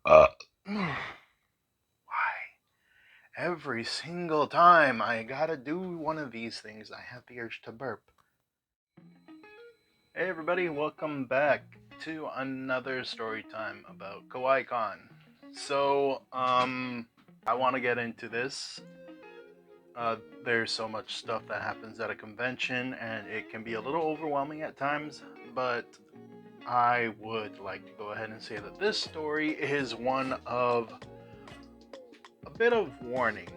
Why? Every single time I gotta do one of these things, I have the urge to burp. Hey everybody, welcome back to another story time about Kawaii Con. I want to get into this. There's so much stuff that happens at a convention, and it can be a little overwhelming at times, but I would like to go ahead and say that this story is one of a bit of warning.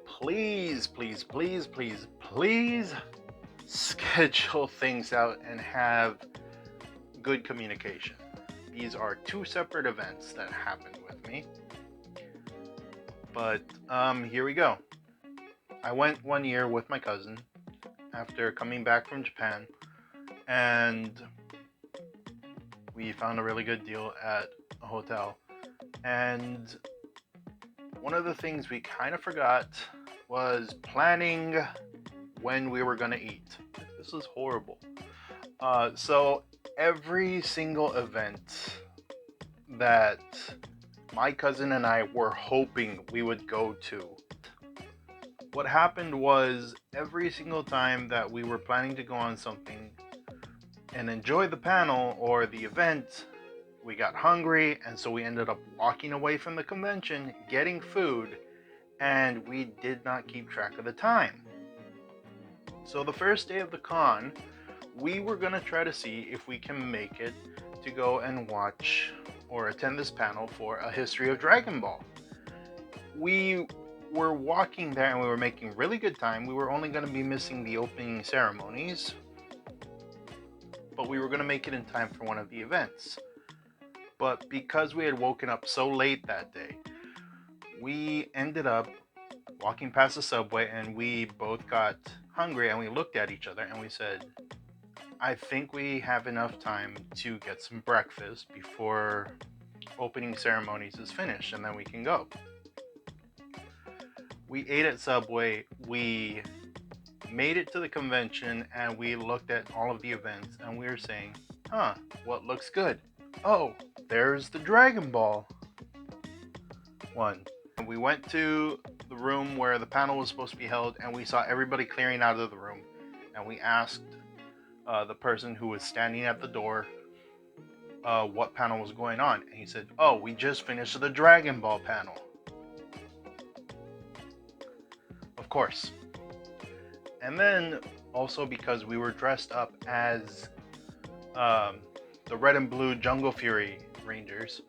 Please, please, please, please, please schedule things out and have good communication. These are two separate events that happened with me. But here we go. I went one year with my cousin after coming back from Japan, and we found a really good deal at a hotel. And one of the things we kind of forgot was planning when we were going to eat. This is horrible. So every single event that my cousin and I were hoping we would go to, what happened was every single time that we were planning to go on something and enjoy the panel or the event, we got hungry, and so we ended up walking away from the convention, getting food, and we did not keep track of the time. So the first day of the con, we were going to try to see if we can make it to go and watch or attend this panel for A History of Dragon Ball. We were walking there and we were making really good time. We were only going to be missing the opening ceremonies, but we were going to make it in time for one of the events. But because we had woken up so late that day, we ended up walking past the subway and we both got hungry, and we looked at each other and we said, I think we have enough time to get some breakfast before opening ceremonies is finished, and then we can go. We ate at Subway, we made it to the convention, and we looked at all of the events, and we were saying, what looks good? Oh, there's the Dragon Ball one. And we went to the room where the panel was supposed to be held, and we saw everybody clearing out of the room, and we asked the person who was standing at the door what panel was going on, and he said, oh, we just finished the Dragon Ball panel. Of course. And then also because we were dressed up as the red and blue Jungle Fury Rangers,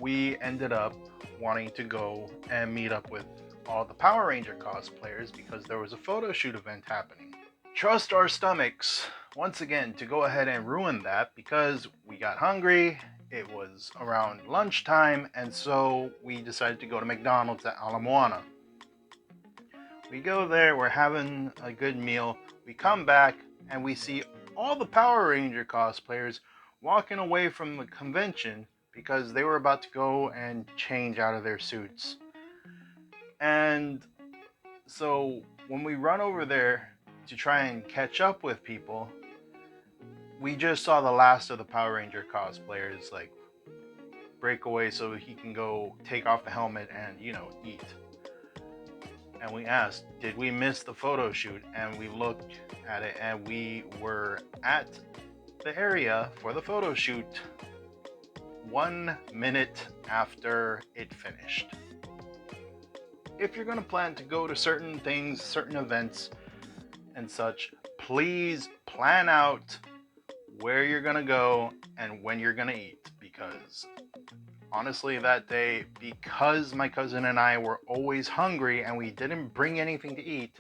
we ended up wanting to go and meet up with all the Power Ranger cosplayers because there was a photo shoot event happening. Trust our stomachs once again to go ahead and ruin that because we got hungry. It was around lunchtime, and so we decided to go to McDonald's at Ala Moana. We go there, we're having a good meal, we come back, and we see all the Power Ranger cosplayers walking away from the convention because they were about to go and change out of their suits. And so when we run over there to try and catch up with people, we just saw the last of the Power Ranger cosplayers like break away so he can go take off the helmet and, eat. And we asked, did we miss the photo shoot? And we looked at it, and we were at the area for the photo shoot 1 minute after it finished. If you're going to plan to go to certain things, certain events and such, please plan out where you're going to go and when you're going to eat, because honestly, that day, because my cousin and I were always hungry and we didn't bring anything to eat,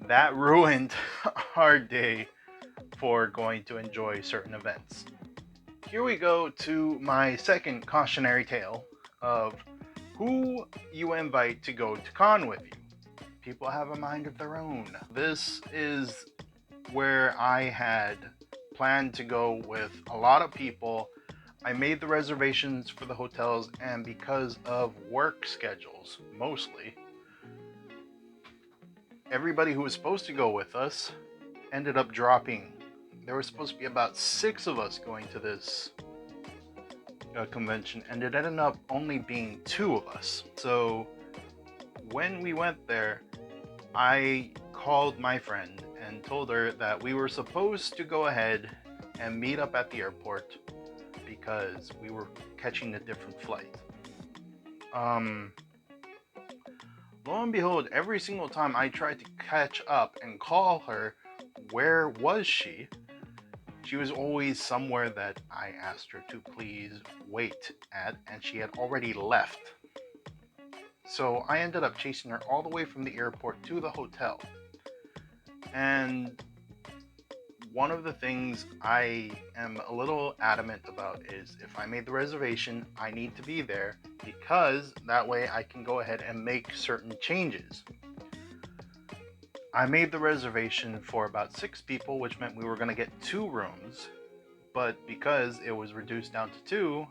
that ruined our day for going to enjoy certain events. Here we go to my second cautionary tale of who you invite to go to con with you. People have a mind of their own. This is where I had planned to go with a lot of people. I made the reservations for the hotels, and because of work schedules, mostly, everybody who was supposed to go with us ended up dropping. There were supposed to be about 6 of us going to this convention, and it ended up only being 2 of us. So when we went there, I called my friend and told her that we were supposed to go ahead and meet up at the airport because we were catching a different flight. Lo and behold, every single time I tried to catch up and call her, where was she? She was always somewhere that I asked her to please wait at, and she had already left. So I ended up chasing her all the way from the airport to the hotel. And one of the things I am a little adamant about is if I made the reservation, I need to be there because that way I can go ahead and make certain changes. I made the reservation for about 6 people, which meant we were going to get 2 rooms, but because it was reduced down to 2,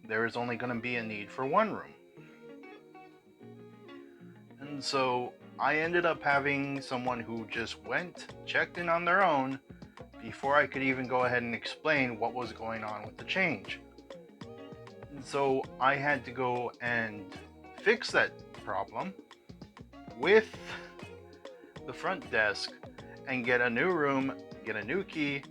there is only going to be a need for 1 room. And so I ended up having someone who just went, checked in on their own before I could even go ahead and explain what was going on with the change. And so I had to go and fix that problem with the front desk and get a new room, get a new key,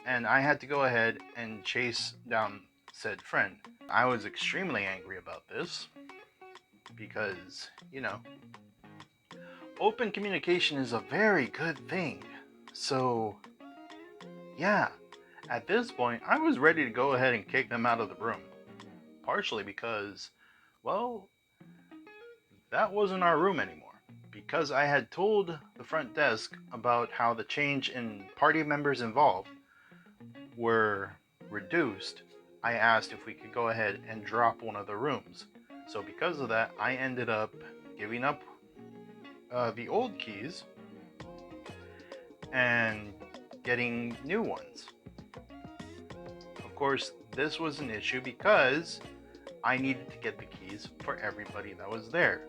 and I had to go ahead and chase down said friend. I was extremely angry about this because, open communication is a very good thing. So, yeah, at this point, I was ready to go ahead and kick them out of the room. Partially because, well, that wasn't our room anymore. Because I had told the front desk about how the change in party members involved were reduced, I asked if we could go ahead and drop one of the rooms. So because of that, I ended up giving up the old keys and getting new ones. Of course, this was an issue because I needed to get the keys for everybody that was there.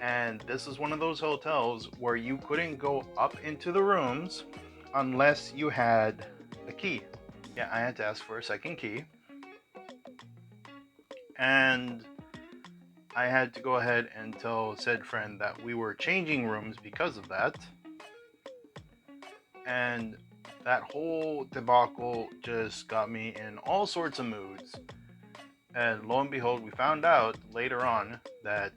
And this is one of those hotels where you couldn't go up into the rooms unless you had a key. Yeah, I had to ask for a second key. And I had to go ahead and tell said friend that we were changing rooms because of that. And that whole debacle just got me in all sorts of moods. And lo and behold, we found out later on that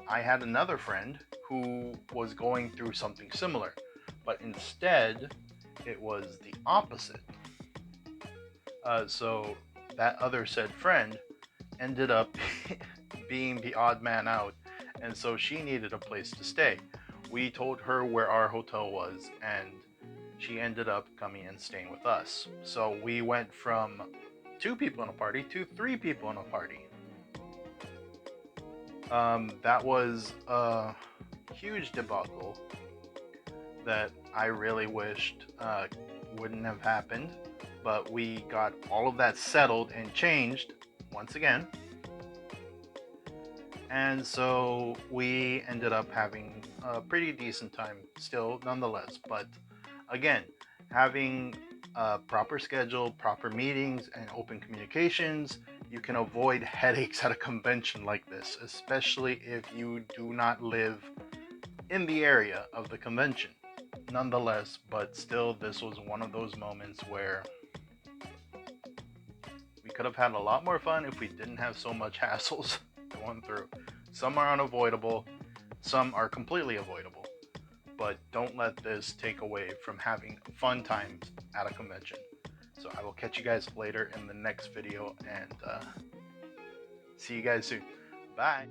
I had another friend who was going through something similar, but instead it was the opposite. So that other said friend ended up being the odd man out, and so she needed a place to stay. We told her where our hotel was, and she ended up coming and staying with us. So we went from 2 people in a party to 3 people in a party. That was a huge debacle that I really wished wouldn't have happened, but we got all of that settled and changed once again. And so we ended up having a pretty decent time still, nonetheless. But again, having a proper schedule, proper meetings, and open communications, you can avoid headaches at a convention like this, especially if you do not live in the area of the convention. Nonetheless, but still, this was one of those moments where we could have had a lot more fun if we didn't have so much hassles going through. Some are unavoidable, some are completely avoidable, but don't let this take away from having fun times at a convention. So I will catch you guys later in the next video, and see you guys soon. Bye.